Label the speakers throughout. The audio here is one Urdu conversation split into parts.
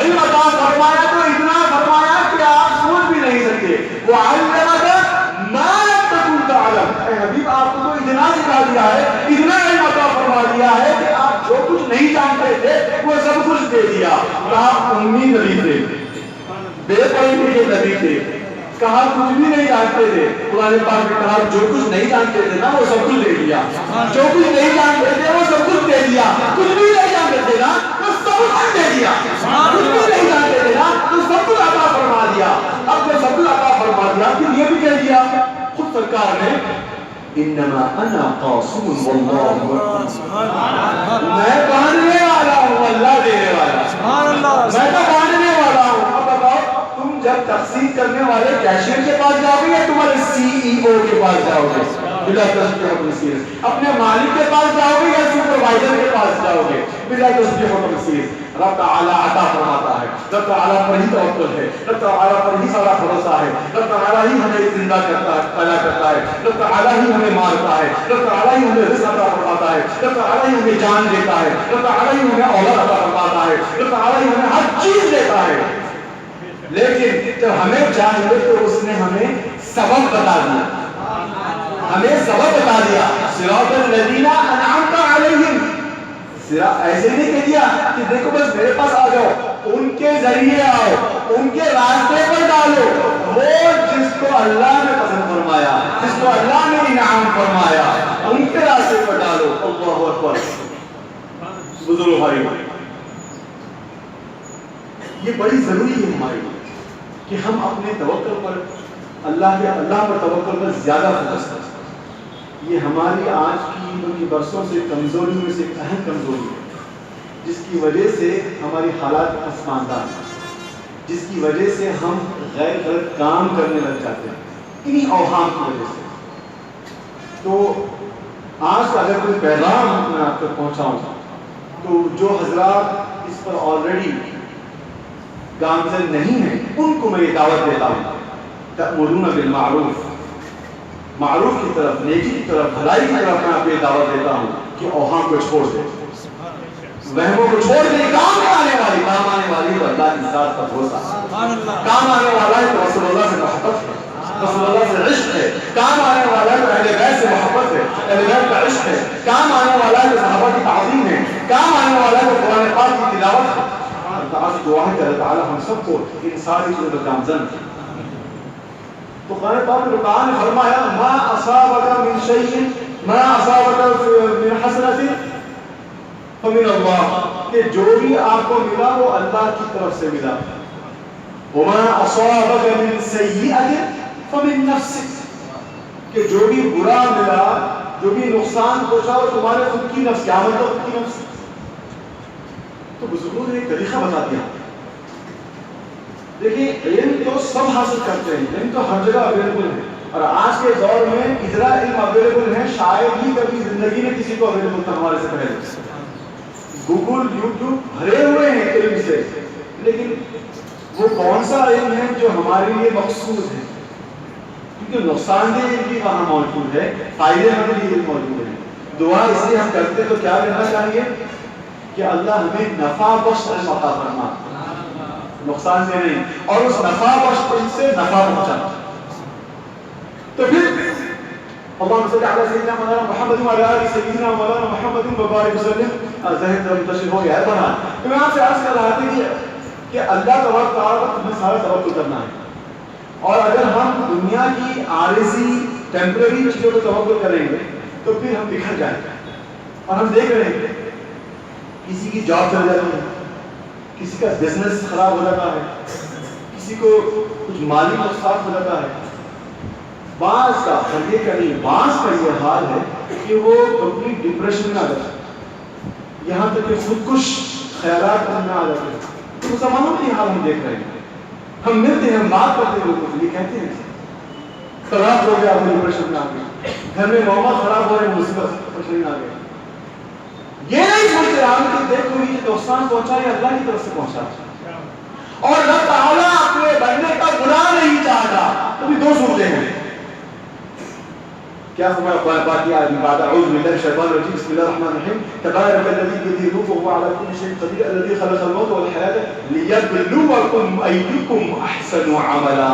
Speaker 1: علم عطا فرمایا تو اتنا فرمایا کہ آپ سوچ بھی نہیں سکتے. وَعَلَّمَكَ مَا لَمْ تَكُنْ تَعْلَمْ. اے حبیب آپ کو تو اتنا سکھا دیا ہے, اتنا علم عطا فرما دیا ہے کہ آپ جو کچھ نہیں جانتے تھے وہ سب کچھ دے دیا. آپ امی نبی تھے, بے پڑھے لکھے نبی تھے, کہا کچھ بھی نہیں جانتے تھے. قرآن پاک میں کہا جو کچھ نہیں جانتے تھے نا وہ سب کچھ دے دیا. جو کچھ نہیں جانتے تھے وہ سب کچھ دے دیا. کچھ بھی نہیں جانتے تھے نا تو سب کچھ دے دیا. کچھ بھی نہیں جانتے تھے نا تو سب کچھ عطا فرما دیا. اب جو سب کچھ عطا فرما دیا پھر یہ بھی کہہ دیا خود سرکار نے, انما انا قاسم واللہ میں بانٹنے والا ہوں, اللہ دینے والا, میں تو بانٹنے والا ہوں. اب بتاؤ تم جب تقسیم کرنے والے کیشیئر کے پاس جاؤ گے یا تمہارے CEO کے پاس جاؤ گے, بلا تصدیق و تمثیل, اپنے مالک کے پاس جاؤ گے یا سپروائزر کے پاس جاؤ گے, بلا تصدیق و تمثیل. رب تعالیٰ عطا فرماتا ہے, رب تعالیٰ پر ہی توکل ہے, رب تعالیٰ پر ہی سارا بھروسہ ہے, رب تعالیٰ ہی ہمیں زندہ کرتا ہے, پیدا کرتا ہے, رب تعالیٰ ہی ہمیں مارتا ہے, رب تعالیٰ ہی ہمیں رزق عطا فرماتا ہے, رب تعالیٰ ہی ہمیں جان دیتا ہے, رب تعالیٰ ہی ہمیں اولاد عطا فرماتا ہے, رب تعالیٰ ہی ہمیں ہر چیز دیتا ہے. لیکن جب ہمیں چاہیے تو اس نے ہمیں سبب بتا دیا, ہمیں سبب بتا دیا. صراط الذین انعمت علیہم, ایسے نہیں کہہ دیا کہ دیکھو بس میرے پاس آ جاؤ, ان کے ذریعے آؤ, ان کے راستے پر ڈالو. وہ جس کو اللہ نے پسند فرمایا, جس کو اللہ نے انعام فرمایا, ان کے راستے پر ڈالو. اللہ اکبر. بزرگ بھائی, یہ بڑی ضروری ہے ہمارے لیے کہ ہم اپنے توکل پر, اللہ پر توکل پر زیادہ فوکس کریں. یہ ہماری آج کی برسوں سے کمزوری میں سے ایک اہم کمزوری ہے, جس کی وجہ سے ہماری حالات پسماندہ ہیں, جس کی وجہ سے ہم غیر غلط کام کرنے لگ جاتے ہیں انہی اوہام کی وجہ سے. تو آج کا اگر کوئی پیغام میں آپ تک پہنچاؤں تو جو حضرات اس پر آلریڈی گامزن نہیں ہیں ان کو میں یہ دعوت دیتا ہوں, تأمرون بالمعروف, معروف کی طرف, نیکی کی طرف, بھلائی کی طرف میں آپ کو یہ دعوت دیتا ہوں کہ اوہام کو چھوڑ دیں, وہموں کو چھوڑ دیں. کام آنے والی تو اللہ کی ذات کا بھروسہ, کام آنے والا ہے تو رسول اللہ سے محبت ہے, رسول اللہ سے عشق ہے. کام آنے والا ہے تو اہل بیت سے محبت ہے, اہل بیت کا عشق ہے. کام آنے والا ہے تو صحابہ کی تعظیم ہے. کام آنے والا ہے تو قرآن پاک کی تلاوت ہے. آج دعا ہے کہ اللہ تعالیٰ ہم سب کو ان ساری چیزوں پر گامزن ہے. تو قرآن پاک میں قرآن نے فرمایا ما اصابک من شیء ما اصابک من حسنۃ فمن اللہ, کہ جو بھی آپ کو ملا وہ اللہ کی طرف سے ملا. وما اصابک من سیئۃ فمن نفسک, کہ جو بھی برا ملا, جو بھی نقصان پہنچا وہ تمہارے خود کی نفس. کیا مطلب خود کی نفس؟ تو بزرگوں نے ایک طریقہ بتا دیا. دیکھیں علم تو سب حاصل کرتے ہیں, علم تو ہر جگہ اویلیبل ہے, اور آج کے دور میں اتنا علم اویلیبل ہے شاید ہی کبھی زندگی میں کسی کو اویلیبل تھا ہمارے سے پہلے. گوگل, یوٹیوب بھرے ہوئے ہیں علم سے, لیکن وہ کون سا علم ہے جو ہمارے لیے مقصود ہے؟ کیونکہ نقصان دہ علم بھی وہاں موجود ہے, فائدے مند بھی علم موجود ہے. دعا اس لیے ہم کرتے تو کیا کرنا چاہیے کہ اللہ ہمیں نفع بخش علم عطا فرما, نقصان سے نہیں, اور اس نفع بخش علم سے نفع پہنچانا. تو پھر اللهم صل على سيدنا مولانا محمد وعلى ال سيدنا مولانا محمد وبارك وسلم. ظاہر منتشر ہو گیا ہے برہان. تو میں آپ سے عرض کر رہا تھا کہ اللہ تبارک تعالیٰ پر ہمیں سارا توکل کرنا ہے, اور اگر ہم دنیا کی عارضی ٹیمپرری چیزوں پر توکل کریں گے تو پھر ہم بکھر جائیں گے. اور ہم دیکھ رہے ہیں کسی کی جاب چل جاتی ہے, کسی کا بزنس خراب ہو جاتا ہے, کسی کو کچھ مالی نقصان ہو جاتا ہے. بعض کا ہر ایک کا نہیں, بعض کا یہ حال ہے کہ وہ کمپلیٹ ڈپریشن میں آ جاتا ہے, یہاں تک کہ خودکش خیالات میں آ جاتے ہیں. تو مسلمانوں میں یہ حال ہم دیکھ رہے ہیں. ہم ملتے ہیں, ہم بات کرتے ہیں, لوگوں سے یہ کہتے ہیں خراب ہو گیا, ہم ڈپریشن میں آ گئے, گھر میں معاملہ خراب ہو رہے, مصیبت پریشانی آ گئی. یہ نہیں سوچتے ہم کہ دیکھو یہ نقصان پہنچا یہ اللہ کی طرف سے پہنچا, اور اللہ تعالیٰ اپنے بندے کا گناہ نہیں چاہتا. تو بھی دو صورتیں ہیں, کیا فرمایا قرآن پاک کی آیت میں بعد اعوذ باللہ من الشیطان الرجیم بسم اللہ الرحمن الرحیم تبارک الذی بیدہ الملک وهو علی کل شیء قدیر الذی خلق الموت والحیاة لیبلوکم ایکم احسن عملا.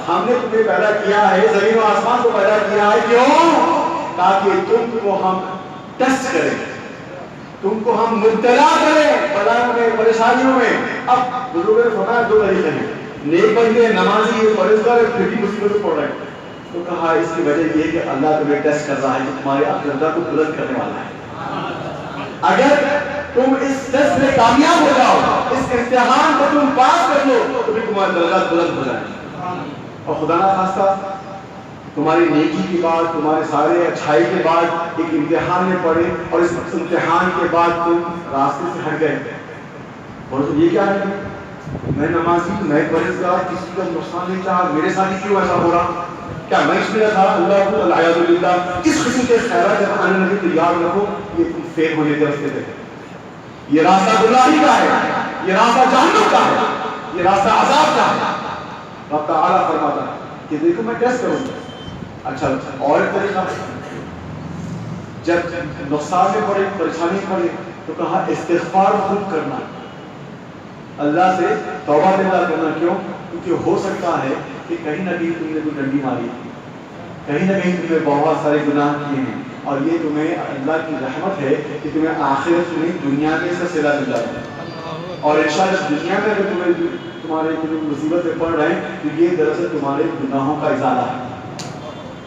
Speaker 1: ہم نے تمہیں پیدا کیا ہے, زمین و آسمان کو پیدا کیا ہے, کیوں؟ تاکہ تم کو ہم ٹیسٹ کریں, تم کو ہم مبتلا کریں بلائیوں میں, پریشانیوں میں. اب بزرگوں نے فرمایا دو طریقے ہیں, نیک بندے نمازی پرہیزگار پھر بھی مصیبت پڑ رہے ہیں. تو کہا اس کی وجہ یہ ہے کہ اللہ تمہیں ٹیسٹ کر رہا ہے کہ تمہارے عقیدہ کو بلند کرنے والا ہے. اگر تم اس ٹیسٹ میں کامیاب ہو جاؤ, اس امتحان کو تم پاس کر لو, تو پھر تمہارے درجات بلند ہو جائیں. اور خدا نہ خواستہ تمہاری نیکی کے بعد, تمہارے سارے اچھائی کے بعد ایک امتحان میں پڑے اور اس امتحان کے بعد تم راستے سے ہٹ گئے. اور تو یہ کیا ہے, میں نمازی, میں پرہیزگار, کسی کا نقصان نہیں چاہا, میرے ساتھ ہی کیوں ایسا ہو رہا؟ کیا میں اس میں تھا؟ اللہ کو العیاذ باللہ کس قسم کے خیرات جب آنے لگے تو یاد رکھو یہ تم فیل ہونے کے راستے پہ, یہ راستہ گمراہی کا ہے, یہ راستہ جہنم کا ہے, یہ راستہ عذاب کا ہے. رب تعالیٰ فرماتا ہے کہ دیکھو میں ٹیسٹ کروں گا. اچھا اور ایک طریقہ, جب نقصان میں پڑے, پریشانی پڑے, تو کہا استغفار خود کرنا, اللہ سے توبہ دلا کرنا. کیوں؟ کیونکہ ہو سکتا ہے کہ کہیں نہ کہیں تم نے کوئی ڈنڈی ماری, کہیں نہ کہیں تم نے بہت سارے گناہ کیے ہیں, اور یہ تمہیں اللہ کی رحمت ہے کہ تمہیں آخرت میں دنیا میں سے صلہ مل جاتا ہے. اور انشاءاللہ دنیا میں اگر تمہارے مصیبت میں پڑ رہے ہیں تو یہ دراصل تمہارے گناہوں کا ازالہ ہے,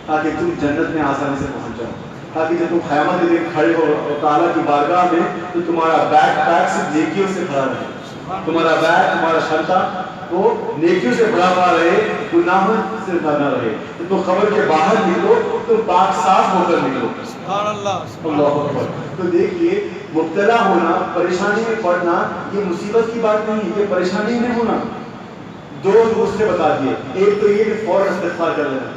Speaker 1: تاکہ تم جنت میں آسانی سے پہنچ جاؤ, تاکہ جب تم قیامت کے دن کھڑے ہو تعالیٰ کی بارگاہ میں تو تمہارا بیک پیک صرف نیکیوں سے بھرا رہے, تمہارا بیک, تمہارا شنطہ وہ نیکیوں سے بھرا ہوا رہے, گناہوں سے نہ رہے. تو تم قبر کے باہر نکلو تو پاک صاف ہو کر نکلو. اللہ اکبر. تو دیکھیے مبتلا ہونا, پریشانی میں پڑنا, یہ مصیبت کی بات نہیں, یہ پریشانی میں ہونا. دو دوسرے بتا دیے, ایک تو یہ کہ فوراً استغفار کر لینا,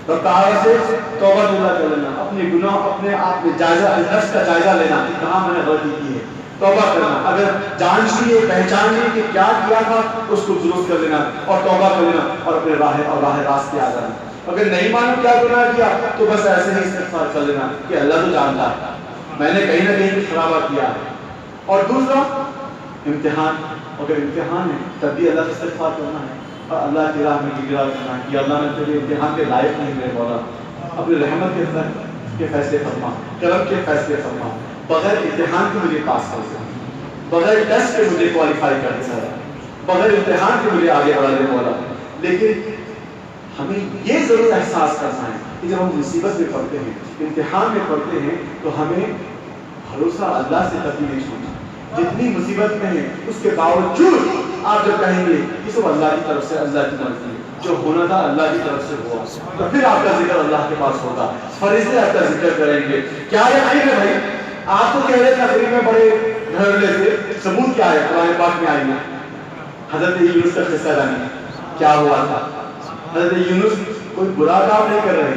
Speaker 1: رب تعالیٰ سے توبہ دلا کر لینا, اپنے گناہ, اپنے آپ میں جائزہ, نفس کا جائزہ لینا کہ کہاں میں نے غلطی کی ہے, توبہ کرنا. اگر جانچ لیے, پہچان لیے کہ کیا کیا تھا, اس کو درست کر لینا اور توبہ کر لینا اور اپنے راہ راست پہ آ جانا. اگر نہیں معلوم کیا گناہ کیا تو بس ایسے ہی استغفار کر لینا کہ اللہ تو جانتا ہے, میں نے کہیں نہ کہیں کچھ خرابہ کیا ہے. اور دوسرا امتحان, اگر امتحان ہے تب بھی اللہ سے استغفار کرنا ہے اور اللہ کی راہ میں گزار کرنا ہے کہ اللہ نے تیرے امتحان کے لائق نہیں میرے مولا, اپنی رحمت کے فیصلے فرما, کرم کے فیصلے فرما, بغیر امتحان کے مجھے پاس کر دے, بغیر ٹیسٹ کے مجھے کوالیفائی کر دے, بغیر امتحان کے مجھے آگے بڑھا دے مولا. لیکن ہمیں یہ ضرور احساس کرنا ہے کہ جب ہم مصیبت میں پڑتے ہیں, امتحان میں پڑتے ہیں, تو ہمیں بھروسہ اللہ سے کبھی نہیں چھوڑنا. جتنی مصیبت میں ہیں اس کے باوجود آپ جب کہیں گے کہ سب اللہ کی طرف سے, اللہ کی مرضی, جو ہونا تھا اللہ کی طرف سے ہوا, تو پھر آپ کا ذکر اللہ کے پاس ہوگا, فرشتے آپ کا ذکر کریں گے. کیا یقین ہے بھائی, آپ تو کہہ رہے تھے تقریر میں بڑے گھرلے سے, ثبوت کیا ہے؟ قرآن پاک میں آئیں گے حضرت یونس کا قصہ جانیں کیا ہوا تھا. حضرت یونس کوئی برا کام نہیں کر رہے,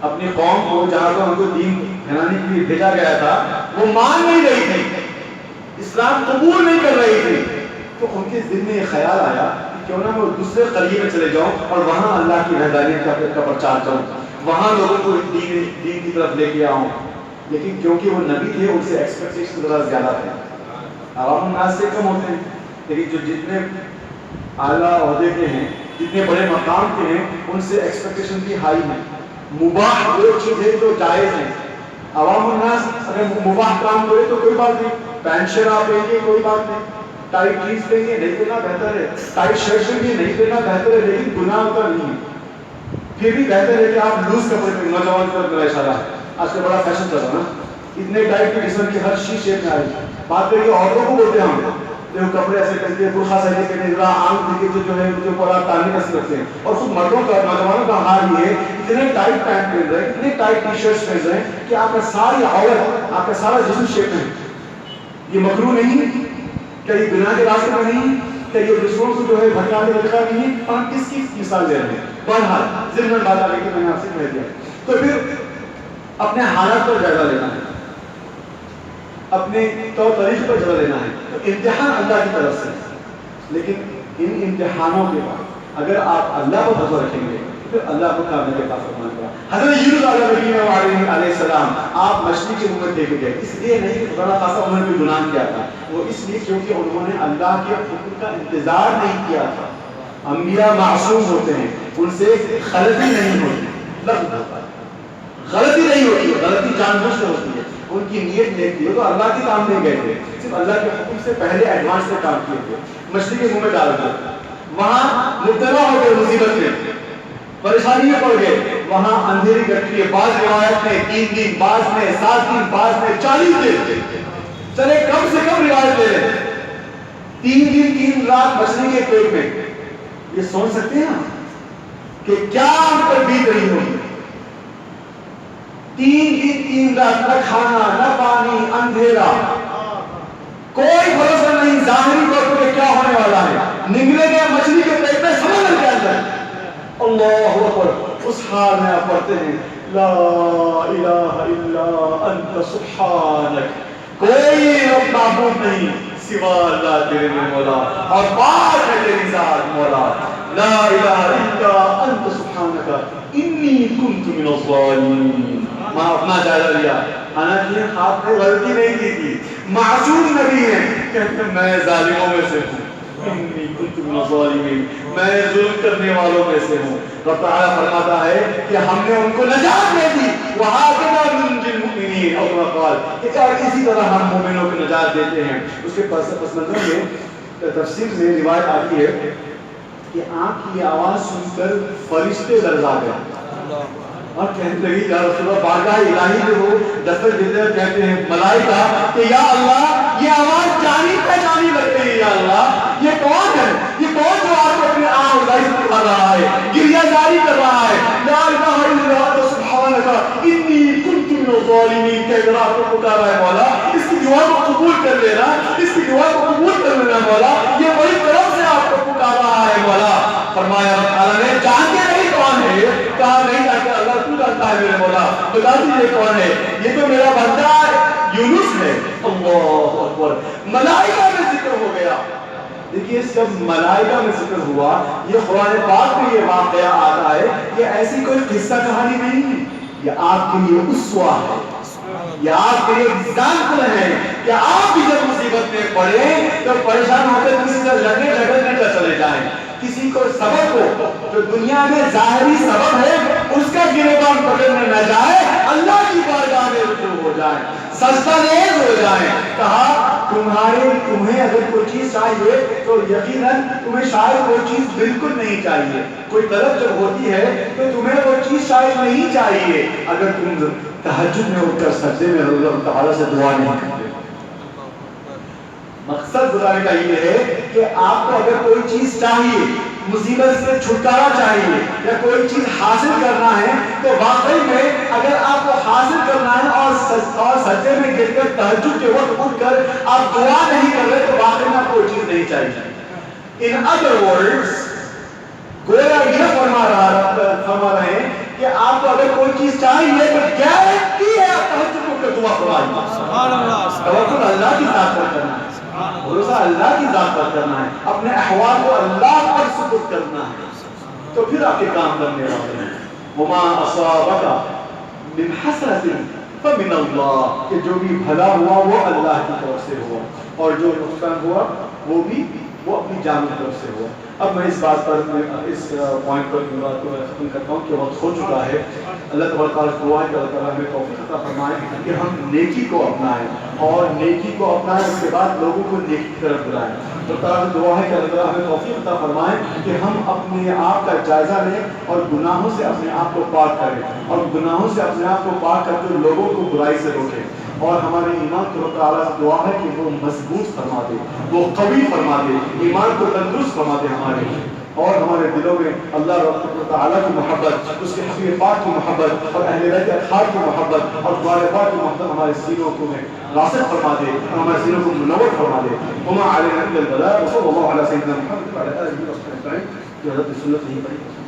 Speaker 1: اپنی قوم کو جہاں کو ان کو دین پھیلانے کے لیے بھیجا گیا تھا وہ مان نہیں رہی تھی, اسلام قبول نہیں کر رہی تھی. تو ان کے دل میں یہ خیال آیا کہ کیوں نہ میں دوسرے قریے میں چلے جاؤں اور وہاں اللہ کی وحدانیت کا پرچار کروں, وہاں لوگوں کو دین کی طرف لے کے آؤں. لیکن کیونکہ وہ نبی تھے, ان سے ایکسپیکٹیشن ذرا زیادہ تھے, عوام الناس سے کم ہوتے ہیں. لیکن جو جتنے اعلیٰ عہدے کے ہیں, جتنے بڑے مقام کے ہیں, ان سے ایکسپیکٹیشن بھی ہائی ہے. مباح وہ چیز ہے جو جائز ہے. عوام الناس اگر مباح کام کرے تو کوئی بات نہیں, پینٹ شراب پہن کے کوئی بات نہیں, ٹائٹ جینس پہن کے نہیں پہننا بہتر ہے, ٹائٹ شرٹ بھی نہیں پہننا بہتر ہے, لیکن گناہ ہوتا نہیں ہے. پھر بھی بہتر ہے کہ آپ لوز کپڑے پہنیں. نوجوان کی طرف میرا اشارہ ہے, آج کل بڑا فیشن چل رہا ہے نا, اتنے ٹائٹ کی جسم کی ہر چیز شیپ میں آئی. بات کریے عورتوں کو بولتے ہیں ہم, جو کپڑے ایسے پہنتے ہیں, برقع سے پہنتے, ذرا آنکھ دیکھے تو جو ہے جو پورا تعلیم ایسے رکھتے ہیں. اور خود مردوں کا, نوجوانوں کا حال یہ ہے, اتنے ٹائٹ پینٹ پہن رہے ہیں, اتنے ٹائٹ ٹی شرٹس پہن رہے ہیں کہ آپ کا ساری عورت, آپ کا سارا جسم شیپ میں. یہ مکروہ نہیں, کیا یہ گناہ کے راستے میں نہیں, کیا یہ دوسروں کو جو ہے بھٹکانے کا نہیں ہے, اور ہم کس کی مثال دے رہے ہیں. بہرحال ضمن بات آ گئی کہ میں نے آپ سے کہہ دیا. تو پھر اپنے حالات پر جائزہ لینا ہے, اپنے طور طریق پر جائزہ لینا ہے. تو امتحان اللہ کی طرف سے, لیکن ان امتحانوں کے بعد اگر آپ اللہ پر بھروسہ رکھیں گے, پھر اللہ کو کامیابی عطا فرمائے گا۔ حضرت یونس علیہ السلام آپ مچھلی کے منہ میں پھینکے گئے، اس لیے نہیں کہ خدا خاصا انہوں نے کوئی گناہ کیا تھا، وہ اس لیے کیونکہ انہوں نے اللہ کے حکم کا انتظار نہیں کیا تھا۔ انبیاء معصوم ہوتے ہیں، ان سے غلطی نہیں ہوتی، لفظ ہوتا ہے، غلطی نہیں ہوتی ہے، غلطی جان بوجھ سے ہوتی ہے، ان کی نیت نیک تھی، وہ تو اللہ کے کام نہیں گئے تھے، صرف اللہ کے حکم سے پہلے ایڈوانس میں کام کیے تھے، مچھلی کے منہ میں ڈال دیا، وہاں مبتلا ہو گئے مصیبت میں، پریشانی میں پڑ گئے، وہاں اندھیری گٹی ہے، بعض روایت میں 3 دن، بعض میں 7 دن، بعض میں 40 دن، چلے کم سے کم روایت لے لیں، 3 دن 3 رات مچھلی کے پیٹ میں، یہ سوچ سکتے ہیں کہ کیا ان پر بیت رہی ہوگی؟ 3 دن 3 رات، نہ کھانا نہ پانی، اندھیرا، کوئی بھروسہ نہیں ظاہری طور پر کیا ہونے والا ہے، نگلے گئے مچھلی کے پیٹ میں، سمندر کے اندر، اللہ اکبر، اس حال میں آپ پڑھتے ہیں لا الہ الا انت سبحانک، کوئی رب معبود نہیں سوا اللہ تیرے مولا، اور پاک ہے تیری ذات مولا، لا الہ الا انت سبحانک انی کنت من الظالمین۔ ماں اپنا جائزہ لیا، حالانکہ آپ نے غلطی نہیں کی تھی، معصوم نبی ہیں، کہتے ہیں میں ظالموں میں سے ہوں، انی کنت من الظالمین، میں ظلم کرنے والوں میں سے ہوں۔ رب تعالیٰ فرماتا ہے کہ ہم نے ان کو نجات دے دی، وَهَٰذَا نُنْجِي الْمُؤْمِنِينَ، اور اسی طرح ہم مومنوں کو نجات دیتے ہیں۔ اس کے پس منظر میں تفسیر میں روایت آتی ہے کہ آنکھ کی آواز سن کر فرشتے لرزا گئے اور کہنے لگی یا رسول اللہ، بارگاہ الہی میں وہ دستک دیتے ہیں، کہتے ہیں ملائکہ کہ یا اللہ یہ آواز جانی پہچانی لگ رہی ہے، یا اللہ یہ کون ہے، یہ کون جو آپ کو اپنے آن الہی سے پکار رہا ہے، گریہ جاری کر رہا ہے، لا الہ الا انت سبحانک انی کنت من الظالمین، کہہ کر آپ کو پکار رہا ہے مولا، اس کی دعا کو قبول کر لینا، اس کی دعا کو قبول کر لینا مولا، یہ بڑی طرف سے آپ کو پکار رہا ہے مولا۔ فرمایا اللہ نے جانتے نہیں کون ہے، کہا نہیں جانتے، اللہ تو جانتا ہے میرے مولا، بتا دیجیے کون ہے، یہ تو میرا بندہ یونس ہے۔ اللہ اکبر، ملائکہ میں ذکر ہو گیا۔ دیکھیے جب ملائکہ میں ذکر ہوا، یہ قرآن پاک میں یہ واقعہ آتا ہے، یہ ایسی کوئی قصہ کہانی نہیں ہے، یہ آپ کے لیے اسوہ ہے، یہ آپ کے لیے ایگزامپل ہے کہ آپ بھی جب مصیبت میں پڑے تو پریشان ہو کر کسی سے لڑنے جھگڑنے نہ چلے جائیں، کسی کو سبب ہو جو دنیا میں ظاہری سبب ہے اس کا گریبان پکڑنے نہ جائے، اللہ کی بارگاہ میں رجوع ہو جائیں، سجدہ نیز ہو جائیں۔ کہا تمہیں اگر کوئی چیز چاہیے تو یقیناً تمہیں شاید وہ چیز بالکل نہیں چاہیے، کوئی طلب جب ہوتی ہے تو تمہیں وہ چیز شاید نہیں چاہیے اگر تم تہجد میں اٹھ کر سجدے میں اللہ تعالیٰ سے دعا نہیں کرتے۔ مقصد بتانے کا یہ ہے کہ آپ کو اگر کوئی چیز چاہیے، مصیبت سے چھٹکارا چاہیے یا کوئی چیز حاصل کرنا ہے تو واقعی میں اگر آپ کو حاصل کرنا ہے اور سجدے میں گر کر تہجد کے وقت اٹھ کر آپ دعا نہیں کر رہے تو واقعی میں آپ کو کوئی چیز نہیں چاہیے۔ ان ادر ورڈز گویا یہ فرما رہے ہیں کہ آپ کو اگر کوئی چیز چاہیے تو گارنٹی ہے آپ تہجد اٹھ کر دعا فرمائیے۔ سبحان اللہ، توکل اللہ کی ذات پر کرنا ہے، بھروسہ اللہ کی ذات پر کرنا ہے، اپنے احوال کو اللہ پر سپرد کرنا ہے، تو پھر آپ کے کام کرنے والے ہیں۔ وما اصابک من حسنۃ فمن اللہ، کہ جو بھی بھلا ہوا وہ اللہ کی طرف سے ہوا، اور جو نقصان ہوا وہ بھی وہ اپنی جان کی طرف سے ہوا۔ اب میں اس بات پر اس پوائنٹ پر بات کو ختم کرتا ہوں کہ وقت ہو چکا ہے۔ اللہ تبارک و تعالیٰ کہ اللہ تعالیٰ ہمیں توفیق عطا فرمائے کہ ہم نیکی کو اپنائیں، اور نیکی کو اپنائیں اس کے بعد لوگوں کو نیکی کی طرف بلائیں۔ تو تعالیٰ سے دعا ہے کہ اللہ تعالیٰ ہمیں توفیق عطا فرمائے کہ ہم اپنے آپ کا جائزہ لیں اور گناہوں سے اپنے آپ کو پاک کریں، اور گناہوں سے اپنے آپ کو پاک کر کے لوگوں کو برائی سے روکیں، اور ہمارے ایمان کو تعالیٰ سے دعا ہے کہ وہ مضبوط فرما دے، وہ قوی فرما دے، ایمان کو تندرست فرما دے ہمارے، اور ہمارے دلوں میں اللہ رب تعالیٰ کی محبت، اس کے حبیب پاک کی محبت اور اہل بیت اطہار کی محبت اور قرآن پاک کی محبت ہمارے سینوں کو میں راسخ فرما دے اور ہمارے سینوں کو منور فرما دے۔ وما علینا الا البلاغ، وصلی اللہ علی سیدنا محمد وعلی آلہ وصحبہ اجمعین۔ جو حضرت سنت نہیں پڑھی